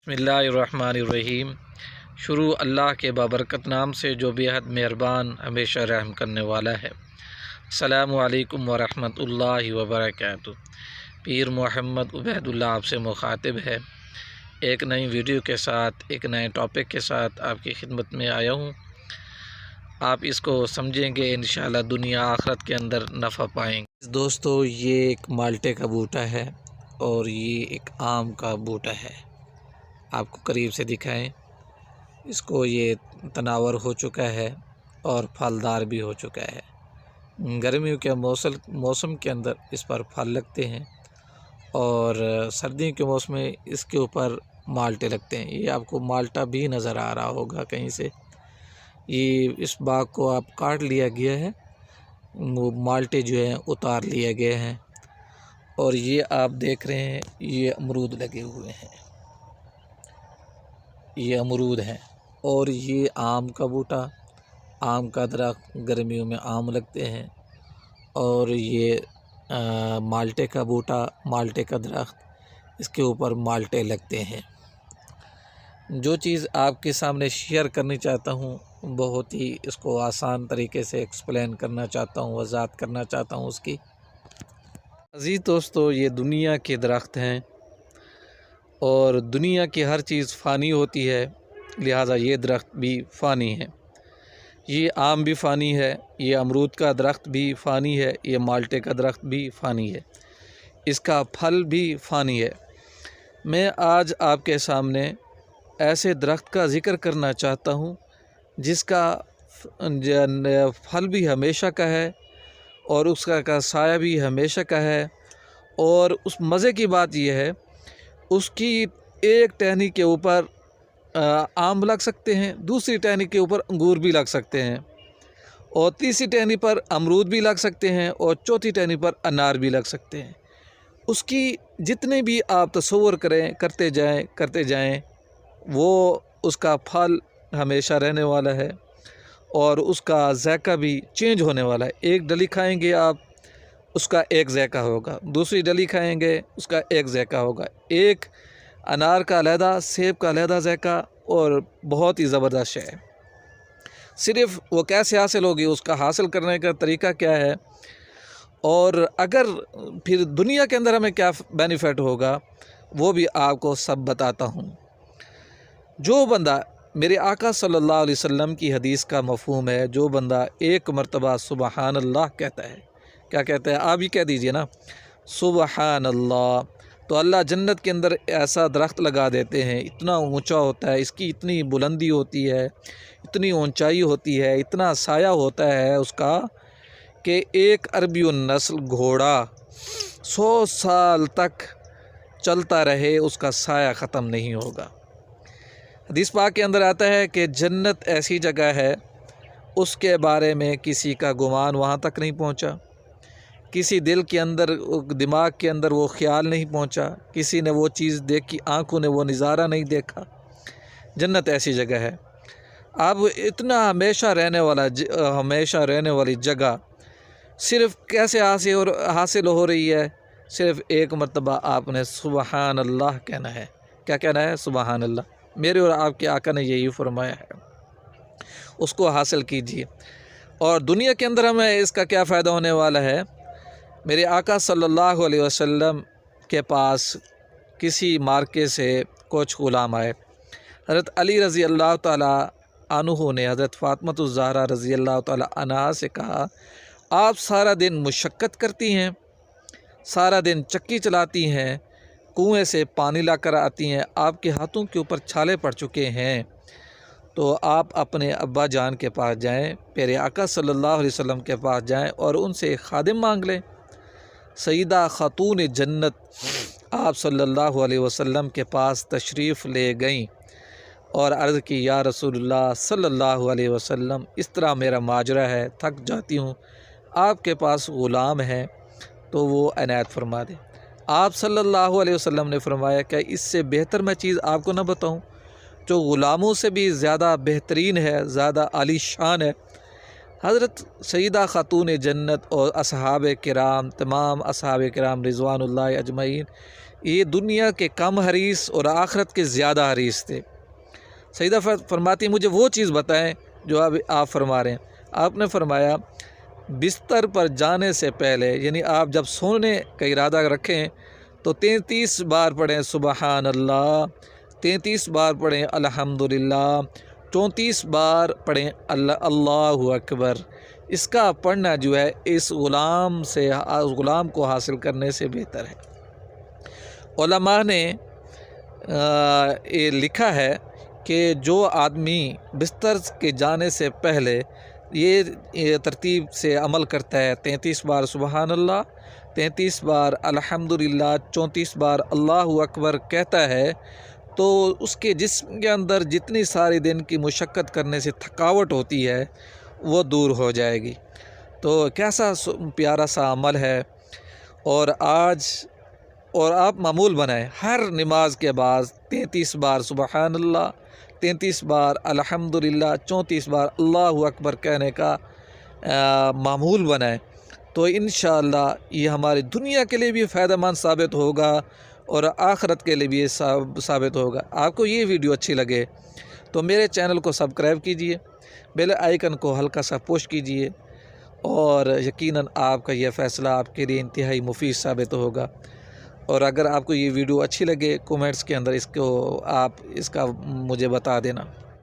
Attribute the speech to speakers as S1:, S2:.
S1: बिस्मिल्लाहिर्रहमानिर्रहीम। शुरू अल्लाह के बाबरकत नाम से जो बेहद मेहरबान हमेशा रहम करने वाला है। अस्सलामु अलैकुम वरहमतुल्लाहि वबरकातुहू। पीर मोहम्मद उबैदुल्लाह आपसे मुखातिब है। एक नई वीडियो के साथ, एक नए टॉपिक के साथ आपकी खिदमत में आया हूँ। आप इसको समझेंगे इंशाअल्लाह दुनिया आखरत के अंदर नफ़ा पाएंगे। दोस्तों, ये एक माल्टे का बूटा है और ये एक आम का बूटा है। आपको करीब से दिखाएं। इसको ये तनावर हो चुका है और फलदार भी हो चुका है। गर्मियों के मौसम के अंदर इस पर फल लगते हैं और सर्दियों के मौसम में इसके ऊपर माल्टे लगते हैं। ये आपको माल्टा भी नज़र आ रहा होगा कहीं से। ये इस बाग को आप काट लिया गया है, वो माल्टे जो हैं उतार लिए गए हैं और ये आप देख रहे हैं, ये अमरूद लगे हुए हैं। ये अमरूद हैं और ये आम का बूटा, आम का दरख्त, गर्मियों में आम लगते हैं। और ये माल्टे का बूटा, माल्टे का दरख्त, इसके ऊपर माल्टे लगते हैं। जो चीज़ आपके सामने शेयर करनी चाहता हूँ, बहुत ही इसको आसान तरीके से एक्सप्लेन करना चाहता हूँ, वज़ाहत करना चाहता हूँ उसकी। अज़ीज़ दोस्तों, ये दुनिया के दरख्त हैं और दुनिया की हर चीज़ फ़ानी होती है, लिहाजा ये दरख्त भी फ़ानी है। ये आम भी फ़ानी है, ये अमरूद का दरख्त भी फ़ानी है, ये माल्टे का दरख्त भी फ़ानी है, इसका फल भी फ़ानी है। मैं आज आपके सामने ऐसे दरख्त का ज़िक्र करना चाहता हूँ जिसका फल भी हमेशा का है और उसका साया भी हमेशा का है। और उस मज़े की बात यह है, उसकी एक टहनी के ऊपर आम लग सकते हैं, दूसरी टहनी के ऊपर अंगूर भी लग सकते हैं और तीसरी टहनी पर अमरूद भी लग सकते हैं और चौथी टहनी पर अनार भी लग सकते हैं। उसकी जितने भी आप तसव्वुर करते जाएं वो उसका फल हमेशा रहने वाला है और उसका ज़ायका भी चेंज होने वाला है। एक डली खाएंगे आप, उसका एक ज़ायका होगा, दूसरी डली खाएंगे उसका एक ज़ायका होगा। एक अनार का अलहदा, सेब का अलहदा ज़ायका और बहुत ही ज़बरदस्त है। सिर्फ़ वो कैसे हासिल होगी, उसका हासिल करने का तरीका क्या है और अगर फिर दुनिया के अंदर हमें क्या बेनिफिट होगा, वो भी आपको सब बताता हूँ। जो बंदा, मेरे आका सल्लल्लाहु अलैहि वसल्लम की हदीस का मफ़हूम है, जो बंदा एक मरतबा सुबहान अल्लाह कहता है, क्या कहता है, आप ही कह दीजिए ना, सुबहान अल्लाह, तो अल्लाह जन्नत के अंदर ऐसा दरख्त लगा देते हैं। इतना ऊंचा होता है, इसकी इतनी बुलंदी होती है, इतनी ऊंचाई होती है, इतना साया होता है उसका कि एक अरबी नस्ल घोड़ा 100 साल तक चलता रहे, उसका साया ख़त्म नहीं होगा। हदीस पाक के अंदर आता है कि जन्नत ऐसी जगह है, उसके बारे में किसी का गुमान वहाँ तक नहीं पहुँचा, किसी दिल के अंदर, दिमाग के अंदर वो ख्याल नहीं पहुँचा, किसी ने वो चीज़ देखी, आँखों ने वो नज़ारा नहीं देखा। जन्नत ऐसी जगह है। अब इतना हमेशा रहने वाली जगह सिर्फ़ कैसे हासिल हो रही है, सिर्फ़ एक मरतबा आपने सुबहान अल्लाह कहना है। क्या कहना है? सुबहान अल्लाह। मेरे और आपके आका ने यही फरमाया है, उसको हासिल कीजिए। और दुनिया के अंदर हमें इसका क्या फ़ायदा होने वाला है? मेरे आका सल्लल्लाहु अलैहि वसल्लम के पास किसी मार्के से कुछ ग़ुलाम आए। हज़रत अली रज़ी अल्लाह ताला अन्हु ने हज़रत फ़ातिमतुज़ ज़हरा रज़ी अल्लाह ताला अन्हा से कहा, आप सारा दिन मुशक्क़त करती हैं, सारा दिन चक्की चलाती हैं, कुएं से पानी लाकर आती हैं, आपके हाथों के ऊपर छाले पड़ चुके हैं, तो आप अपने अब्बा जान के पास जाएं, मेरे आका सल्लल्लाहु अलैहि वसल्लम के पास जाएं और उनसे खादिम मांग लें। सईदा खातून जन्नत आप सल्लल्लाहु अलैहि वसल्लम के पास तशरीफ़ ले गईं और अर्ज़ की, या रसूलुल्लाह सल्लल्लाहु अलैहि वसल्लम, इस तरह मेरा माजरा है, थक जाती हूँ, आपके पास ग़ुलाम है तो वो इनायत फरमा दे। आप सल्लल्लाहु अलैहि वसल्लम ने फरमाया, क्या इससे बेहतर मैं चीज़ आपको न बताऊँ जो ग़ुलामों से भी ज़्यादा बेहतरीन है, ज़्यादा आलीशान है? हज़रत सईदा खातून जन्नत और असहाब किराम, तमाम असहाब किराम रिज़वानुल्लाह अजमईन یہ دنیا کے کم حریص اور آخرت کے زیادہ حریص تھے۔ سیدہ فرماتی مجھے وہ چیز بتائیں جو اب آپ فرما رہے ہیں۔ آپ نے فرمایا بستر پر جانے سے پہلے، یعنی آپ جب سونے کا ارادہ رکھیں تو 33 بار پڑھیں سبحان اللہ، 33 بار پڑھیں الحمدللہ، 34 بار پڑھیں اللہ اکبر۔ اس کا پڑھنا جو ہے اس غلام کو حاصل کرنے سے بہتر ہے۔ علماء نے یہ لکھا ہے کہ جو آدمی بستر کے جانے سے پہلے یہ ترتیب سے عمل کرتا ہے، 33 بار سبحان اللہ، 33 بار الحمدللہ، 34 بار اللہ اکبر کہتا ہے، تو اس کے جسم کے اندر جتنی ساری دن کی مشقت کرنے سے تھکاوٹ ہوتی ہے وہ دور ہو جائے گی۔ تو کیسا پیارا سا عمل ہے، اور آپ معمول بنائیں ہر نماز کے بعد 33 بار سبحان اللہ، 33 بار الحمدللہ، 34 بار اللہ اکبر کہنے کا معمول بنائیں، تو انشاءاللہ یہ ہماری دنیا کے لیے بھی فائدہ مند ثابت ہوگا اور آخرت کے لیے بھی ثابت ہوگا۔ آپ کو یہ ویڈیو اچھی لگے تو میرے چینل کو سبسکرائب کیجئے، بیل آئیکن کو ہلکا سا پوش کیجئے، اور یقیناً آپ کا یہ فیصلہ آپ کے لیے انتہائی مفید ثابت ہوگا۔ اور اگر آپ کو یہ ویڈیو اچھی لگے، کومنٹس کے اندر اس کا مجھے بتا دینا۔